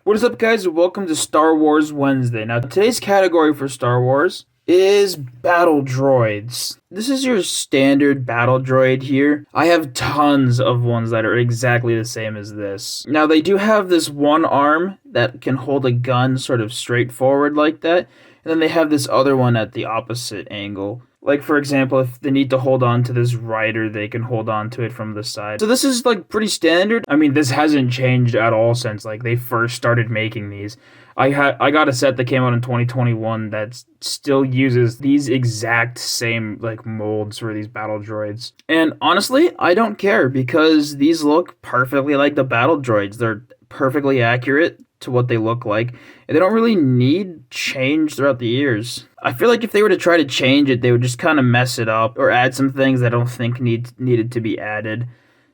What is up, guys? Welcome to Star Wars Wednesday. Now, today's category for Star Wars is battle droids. This is your standard battle droid here. I have tons of ones that are exactly the same as this. Now, they do have this one arm that can hold a gun sort of straight forward like that, and then they have this other one at the opposite angle. Like, for example, if they need to hold on to this rider, they can hold on to it from the side. So this is, like, pretty standard. I mean, this hasn't changed at all since, like, they first started making these. I got a set that came out in 2021 that still uses these exact same, like, molds for these battle droids. And honestly, I don't care because these look perfectly like the battle droids. They're perfectly accurate to what they look like, and they don't really need change throughout the years. I feel like if they were to try to change it, they would just kind of mess it up or add some things that I don't think needed to be added.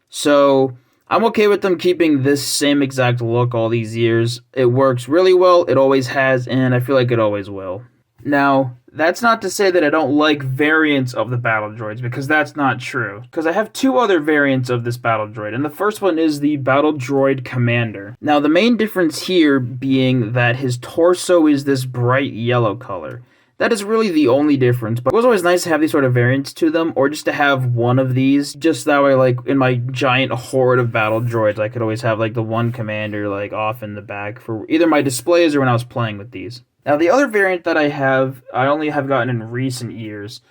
So I'm okay with them keeping this same exact look all these years. It works really well, it always has, and I feel like it always will. Now, that's not to say that I don't like variants of the battle droids, because that's not true. Because I have two other variants of this battle droid, and the first one is the Battle Droid Commander. Now, the main difference here being that his torso is this bright yellow color. That is really the only difference, but it was always nice to have these sort of variants to them, or just to have one of these, just that way, like, in my giant horde of battle droids, I could always have, like, the one commander, like, off in the back for either my displays or when I was playing with these. Now, the other variant that I only have gotten in recent years,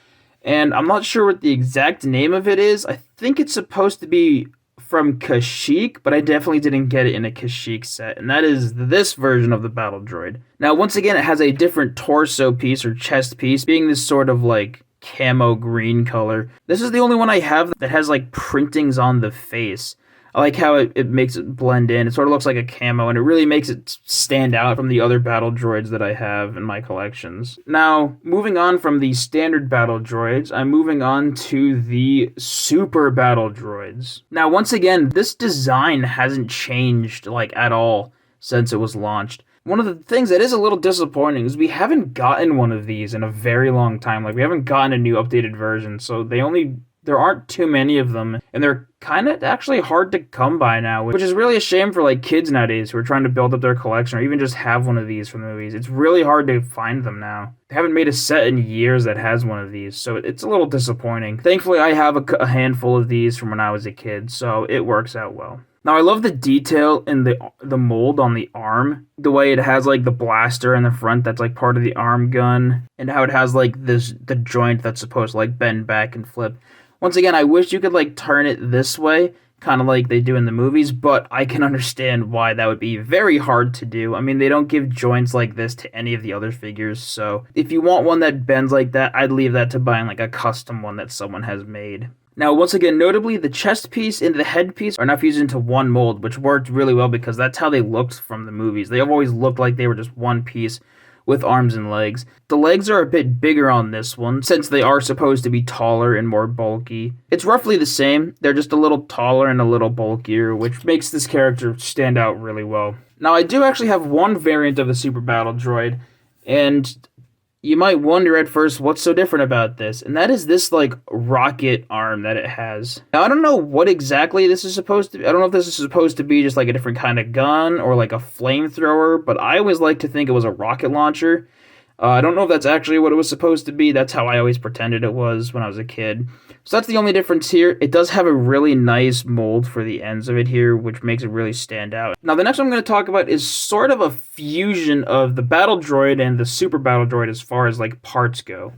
and I'm not sure what the exact name of it is. I think it's supposed to be from Kashyyyk, but I definitely didn't get it in a Kashyyyk set, and that is this version of the battle droid. Now, once again, it has a different torso piece or chest piece, being this sort of, like, camo green color. This is the only one I have that has, like, printings on the face. I like how it makes it blend in. It sort of looks like a camo, and it really makes it stand out from the other battle droids that I have in my collections. Now, moving on from the standard battle droids, I'm moving on to the super battle droids. Now, once again, this design hasn't changed, like, at all since it was launched. One of the things that is a little disappointing is we haven't gotten one of these in a very long time. Like, we haven't gotten a new updated version, so there aren't too many of them, and they're kind of actually hard to come by now, which is really a shame for, like, kids nowadays who are trying to build up their collection or even just have one of these from the movies. It's really hard to find them now. They haven't made a set in years that has one of these, so it's a little disappointing. Thankfully, I have a handful of these from when I was a kid, so it works out well. Now, I love the detail in the mold on the arm, the way it has, like, the blaster in the front that's, like, part of the arm gun, and how it has, like, the joint that's supposed to, like, bend back and flip. Once again, I wish you could, like, turn it this way, kind of like they do in the movies, but I can understand why that would be very hard to do. I mean, they don't give joints like this to any of the other figures, so if you want one that bends like that, I'd leave that to buying, like, a custom one that someone has made. Now, once again, notably, the chest piece and the head piece are now fused into one mold, which worked really well because that's how they looked from the movies. They always looked like they were just one piece with arms and legs. The legs are a bit bigger on this one, since they are supposed to be taller and more bulky. It's roughly the same, they're just a little taller and a little bulkier, which makes this character stand out really well. Now, I do actually have one variant of the Super Battle Droid, and you might wonder at first what's so different about this, and that is this, like, rocket arm that it has. Now, I don't know what exactly this is supposed to be. I don't know if this is supposed to be just, like, a different kind of gun or, like, a flamethrower, but I always like to think it was a rocket launcher. I don't know if that's actually what it was supposed to be. That's how I always pretended it was when I was a kid. So that's the only difference here. It does have a really nice mold for the ends of it here, which makes it really stand out. Now, the next one I'm going to talk about is sort of a fusion of the Battle Droid and the Super Battle Droid as far as, like, parts go.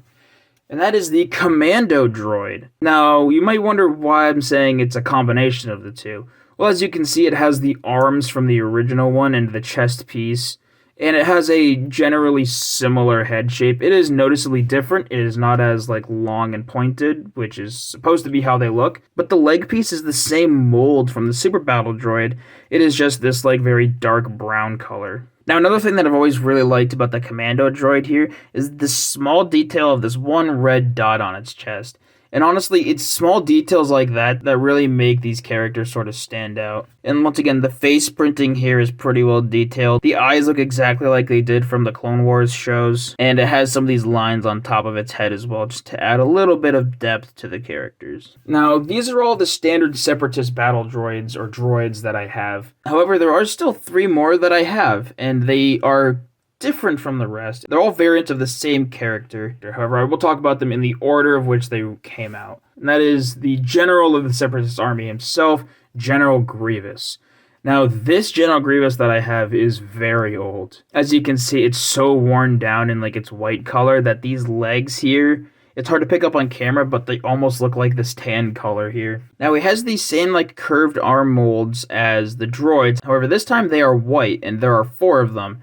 And that is the Commando Droid. Now, you might wonder why I'm saying it's a combination of the two. Well, as you can see, it has the arms from the original one and the chest piece, and it has a generally similar head shape. It is noticeably different. It is not as, like, long and pointed, which is supposed to be how they look. But the leg piece is the same mold from the Super Battle Droid. It is just this, like, very dark brown color. Now, another thing that I've always really liked about the Commando Droid here is the small detail of this one red dot on its chest. And honestly, it's small details like that that really make these characters sort of stand out. And once again, the face printing here is pretty well detailed. The eyes look exactly like they did from the Clone Wars shows, and it has some of these lines on top of its head as well, just to add a little bit of depth to the characters. Now, these are all the standard Separatist battle droids, or droids, that I have. However, there are still 3 more that I have, and they are different from the rest. They're all variants of the same character. However, I will talk about them in the order of which they came out. And that is the general of the Separatist army himself, General Grievous. Now, this General Grievous that I have is very old. As you can see, it's so worn down in like its white color that these legs here, it's hard to pick up on camera, but they almost look like this tan color here. Now, he has these same like curved arm molds as the droids. However, this time they are white, and there are 4 of them.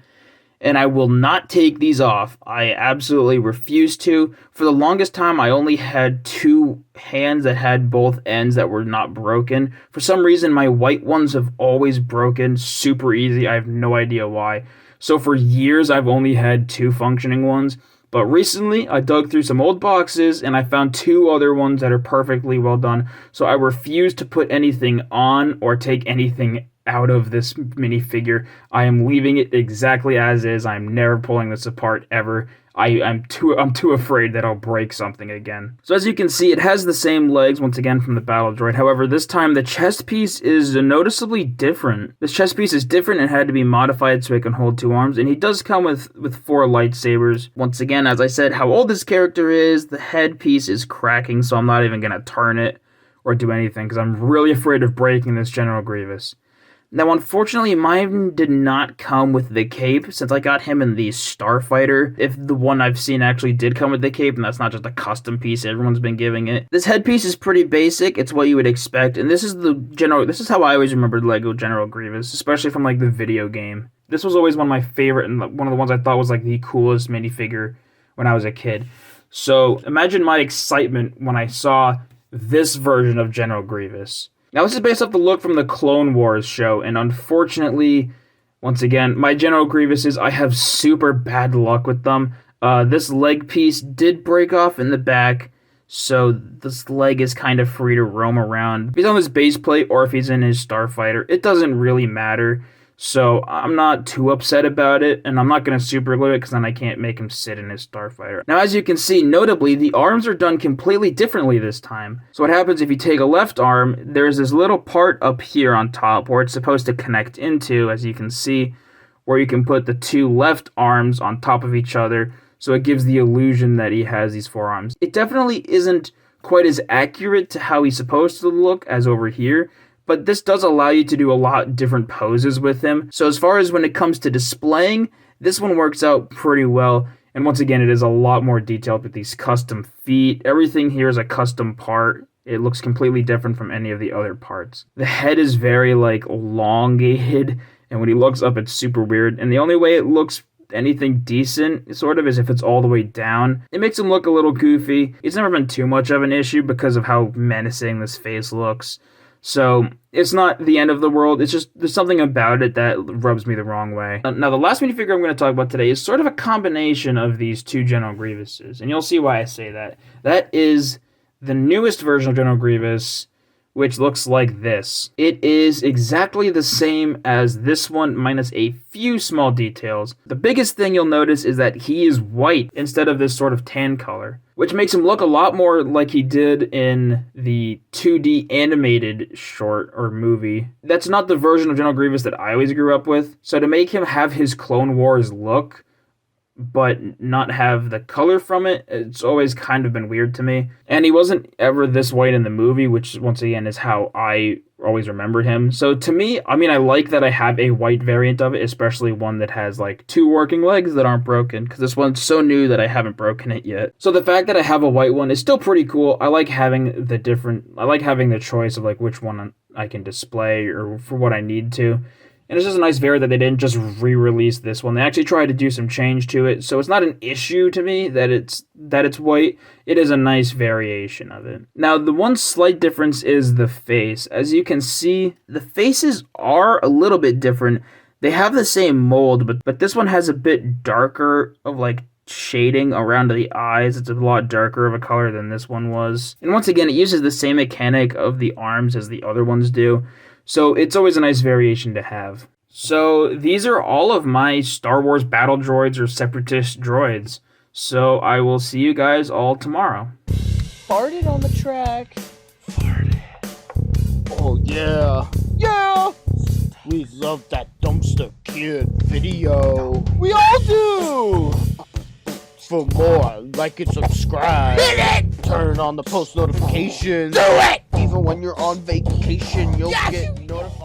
And I will not take these off. I absolutely refuse to. For the longest time, I only had 2 hands that had both ends that were not broken. For some reason, my white ones have always broken super easy. I have no idea why. So for years, I've only had 2 functioning ones. But recently, I dug through some old boxes, and I found 2 other ones that are perfectly well done. So I refuse to put anything on or take anything out of this minifigure. I am leaving it exactly as is. I'm never pulling this apart ever. I'm too afraid that I'll break something again. So as you can see, it has the same legs once again from the battle droid. However, this time the chest piece is noticeably different. This chest piece is different and had to be modified so it can hold 2 arms, and he does come with 4 lightsabers. Once again, as I said, how old this character is, the head piece is cracking, so I'm not even gonna turn it or do anything because I'm really afraid of breaking this General Grievous. Now, unfortunately, mine did not come with the cape, since I got him in the Starfighter. If the one I've seen actually did come with the cape, and that's not just a custom piece everyone's been giving it. This headpiece is pretty basic. It's what you would expect, and this is how I always remembered Lego General Grievous, especially from like the video game. This was always one of my favorite, and one of the ones I thought was like the coolest minifigure when I was a kid. So imagine my excitement when I saw this version of General Grievous. Now, this is based off the look from the Clone Wars show, and unfortunately, once again, my General Grievouses, I have super bad luck with them. This leg piece did break off in the back, so this leg is kind of free to roam around. If he's on this base plate or if he's in his Starfighter, it doesn't really matter. So I'm not too upset about it, and I'm not going to super glue it because then I can't make him sit in his Starfighter. Now, as you can see, notably, the arms are done completely differently this time. So what happens if you take a left arm, there's this little part up here on top where it's supposed to connect into, as you can see, where you can put the 2 left arms on top of each other, so it gives the illusion that he has these 4 arms. It definitely isn't quite as accurate to how he's supposed to look as over here, but this does allow you to do a lot different poses with him. So as far as when it comes to displaying, this one works out pretty well. And once again, it is a lot more detailed with these custom feet. Everything here is a custom part. It looks completely different from any of the other parts. The head is very like elongated, and when he looks up, it's super weird. And the only way it looks anything decent, sort of, is if it's all the way down. It makes him look a little goofy. It's never been too much of an issue because of how menacing this face looks. So it's not the end of the world. It's just there's something about it that rubs me the wrong way. Now, the last minifigure I'm going to talk about today is sort of a combination of these 2 General Grievouses, and you'll see why I say that. That is the newest version of General Grievous, which looks like this. It is exactly the same as this one, minus a few small details. The biggest thing you'll notice is that he is white instead of this sort of tan color, which makes him look a lot more like he did in the 2D animated short or movie. That's not the version of General Grievous that I always grew up with. So to make him have his Clone Wars look, but not have the color from it, it's always kind of been weird to me. And he wasn't ever this white in the movie, which once again is how I always remembered him. So to me, I mean, I like that I have a white variant of it, especially one that has like 2 working legs that aren't broken, because this one's so new that I haven't broken it yet. So the fact that I have a white one is still pretty cool. I like having the choice of like which one I can display or for what I need to. And it's just a nice variant that they didn't just re-release this one. They actually tried to do some change to it, so it's not an issue to me that it's white. It is a nice variation of it. Now, the one slight difference is the face. As you can see, the faces are a little bit different. They have the same mold, but this one has a bit darker of like shading around the eyes. It's a lot darker of a color than this one was. And once again, it uses the same mechanic of the arms as the other ones do. So it's always a nice variation to have. So these are all of my Star Wars battle droids or separatist droids. So I will see you guys all tomorrow. Farted on the track. Farted. Oh yeah. Yeah! We love that Dumpster Kid video. We all do! For more, like and subscribe. Hit it! Turn on the post notifications. Do it! Even when you're on vacation, you'll get notified.